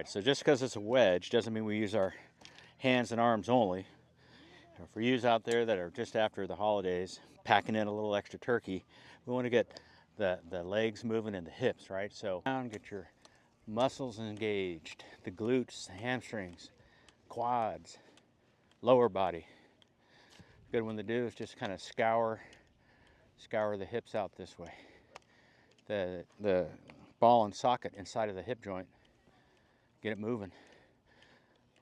So just because it's a wedge doesn't mean we use our hands and arms only. For yous out there that are just after the holidays, packing in a little extra turkey, we want to get the legs moving and the hips, right? So get your muscles engaged, the glutes, the hamstrings, quads, lower body. A good one to do is just kind of scour the hips out this way. The ball and socket inside of the hip joint. Get it moving.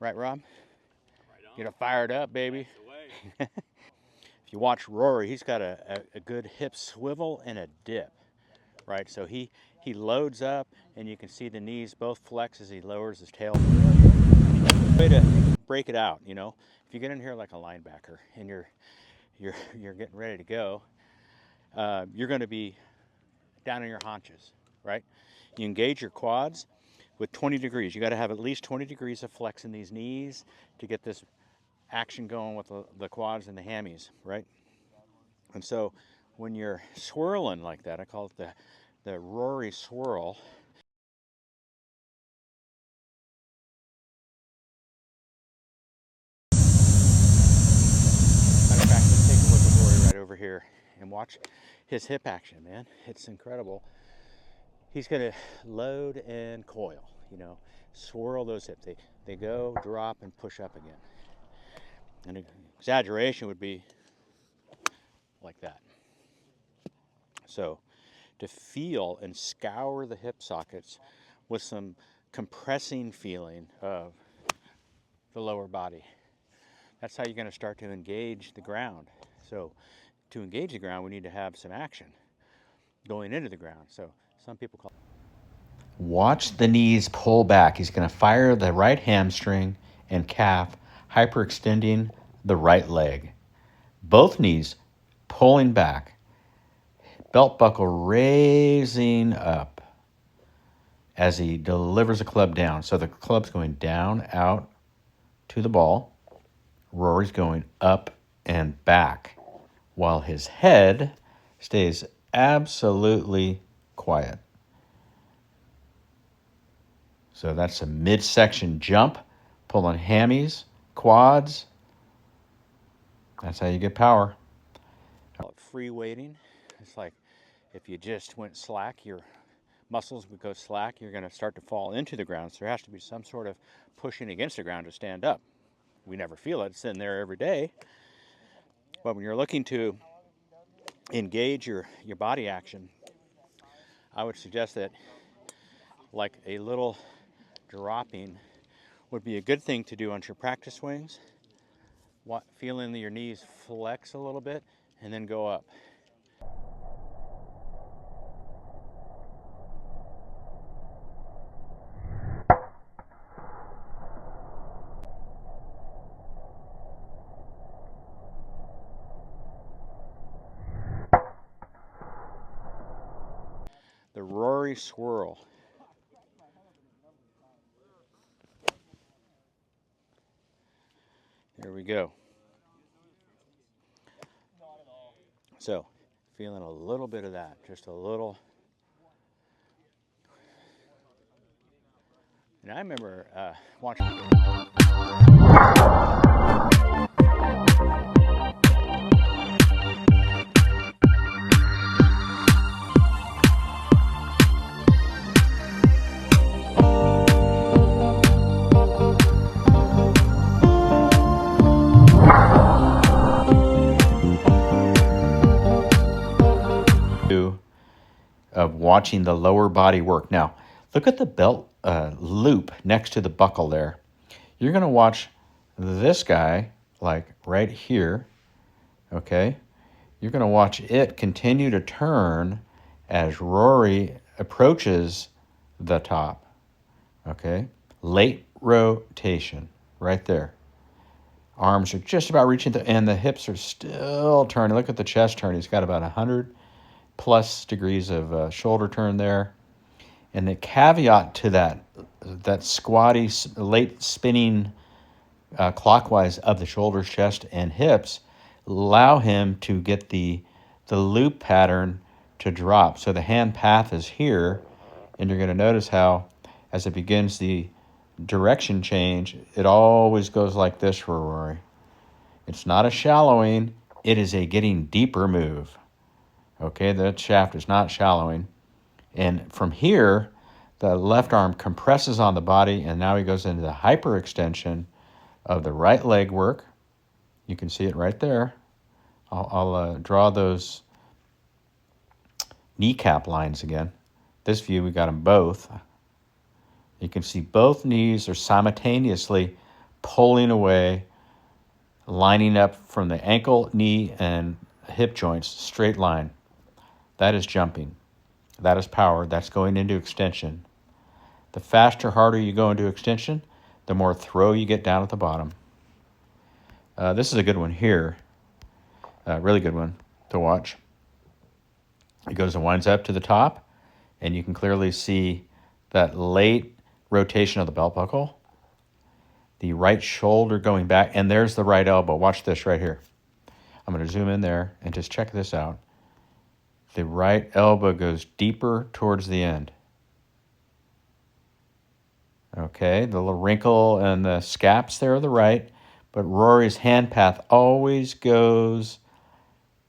Right, Rob? Right on. Get it fired up, baby. If you watch Rory, he's got a good hip swivel and a dip, right? So he loads up, and you can see the knees both flex as he lowers his tail. Way to break it out, you know. If you get in here like a linebacker and you're getting ready to go, you're going to be down on your haunches, right? You engage your quads with 20 degrees. You got to have at least 20 degrees of flex in these knees to get this action going with the quads and the hammies, right? And so when you're swirling like that, I call it the Rory swirl. Matter of fact, let's take a look at Rory right over here and watch his hip action, man. It's incredible. He's going to load and coil, you know, swirl those hips. They go, drop, and push up again. An exaggeration would be like that. So to feel and scour the hip sockets with some compressing feeling of the lower body. That's how you're going to start to engage the ground. So to engage the ground, we need to have some action going into the ground. So some people call it. Watch the knees pull back. He's going to fire the right hamstring and calf, hyperextending the right leg. Both knees pulling back. Belt buckle raising up as he delivers the club down. So the club's going down, out to the ball. Rory's going up and back while his head stays absolutely quiet. So that's a midsection jump, pulling hammies, quads. That's how you get power. Free weighting. It's like if you just went slack, your muscles would go slack, you're going to start to fall into the ground. So there has to be some sort of pushing against the ground to stand up. We never feel it. It's in there every day. But when you're looking to engage your body action, I would suggest that like a little dropping would be a good thing to do on your practice swings. Feeling your knees flex a little bit and then go up. The Rory swirl. There we go. So, feeling a little bit of that, just a little. And I remember watching. Of watching the lower body work. Now, look at the belt loop next to the buckle there. You're going to watch this guy, like right here, okay? You're going to watch it continue to turn as Rory approaches the top, okay? Late rotation, right there. Arms are just about reaching and the hips are still turning. Look at the chest turn. He's got about 100 plus degrees of shoulder turn there. And the caveat to that squatty, late spinning clockwise of the shoulders, chest, and hips allow him to get the loop pattern to drop. So the hand path is here, and you're going to notice how as it begins the direction change, it always goes like this for Rory. It's not a shallowing, it is a getting deeper move. Okay, the shaft is not shallowing. And from here, the left arm compresses on the body, and now he goes into the hyperextension of the right leg work. You can see it right there. I'll draw those kneecap lines again. This view, we got them both. You can see both knees are simultaneously pulling away, lining up from the ankle, knee, and hip joints, straight line. That is jumping. That is power. That's going into extension. The faster, harder you go into extension, the more throw you get down at the bottom. This is a good one here. Really good one to watch. It goes and winds up to the top, and you can clearly see that late rotation of the belt buckle, the right shoulder going back, and there's the right elbow. Watch this right here. I'm going to zoom in there and just check this out. The right elbow goes deeper towards the end. Okay, the little wrinkle and the scaps there are the right, but Rory's hand path always goes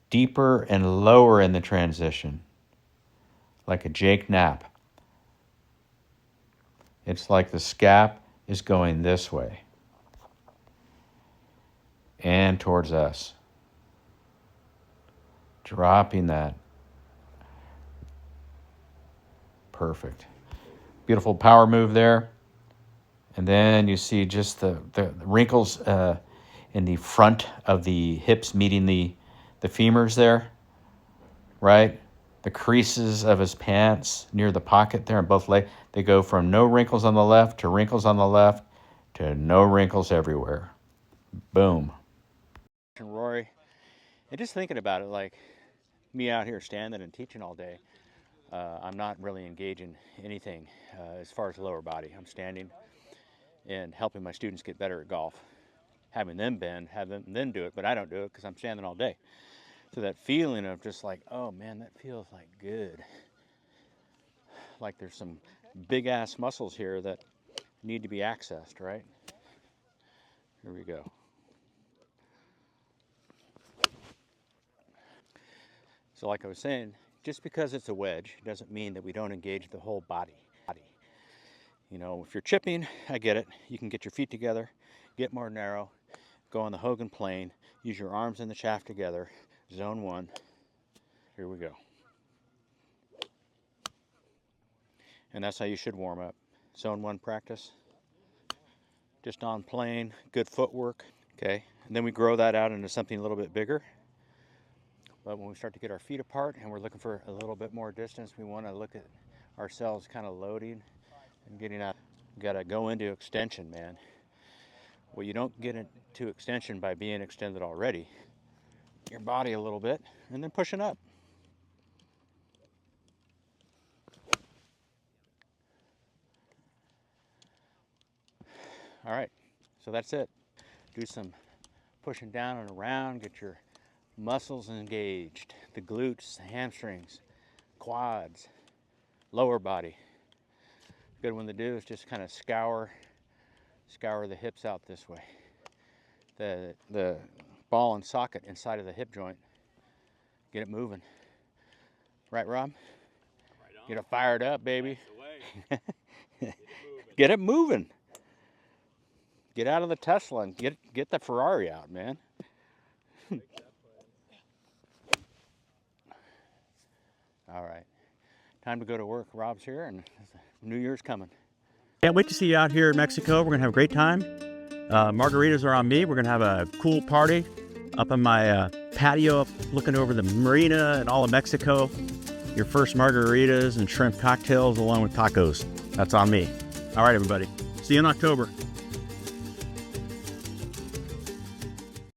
deeper and lower in the transition, like a Jake Knapp. It's like the scap is going this way and towards us. Dropping that. Perfect. Beautiful power move there. And then you see just the wrinkles in the front of the hips meeting the femurs there, right? The creases of his pants near the pocket there on both legs, they go from no wrinkles on the left to wrinkles on the left to no wrinkles everywhere. Boom. Rory, and just thinking about it, like me out here standing and teaching all day, I'm not really engaging anything as far as lower body. I'm standing and helping my students get better at golf, having them bend, having them do it, but I don't do it because I'm standing all day. So that feeling of just like, oh man, that feels like good. Like there's some big ass muscles here that need to be accessed, right? Here we go. So like I was saying, just because it's a wedge doesn't mean that we don't engage the whole body. You know, if you're chipping, I get it. You can get your feet together, get more narrow, go on the Hogan plane, use your arms and the shaft together. Zone 1. Here we go. And that's how you should warm up. Zone 1 practice. Just on plane, good footwork. Okay, and then we grow that out into something a little bit bigger. But when we start to get our feet apart and we're looking for a little bit more distance, we want to look at ourselves kind of loading and getting out. We got to go into extension, man. Well, you don't get into extension by being extended already. Your body a little bit and then pushing up. All right, so that's it. Do some pushing down and around, get your muscles engaged, the glutes, the hamstrings, quads, lower body. Good one to do is just kind of scour the hips out this way. The ball and socket inside of the hip joint. Get it moving. Right, Rob? Right on. Get it fired up, baby. Get it moving. Get out of the Tesla and get the Ferrari out, man. All right. Time to go to work. Rob's here and New Year's coming. Can't wait to see you out here in Mexico. We're going to have a great time. Margaritas are on me. We're going to have a cool party up on my patio looking over the marina and all of Mexico. Your first margaritas and shrimp cocktails along with tacos. That's on me. All right, everybody. See you in October.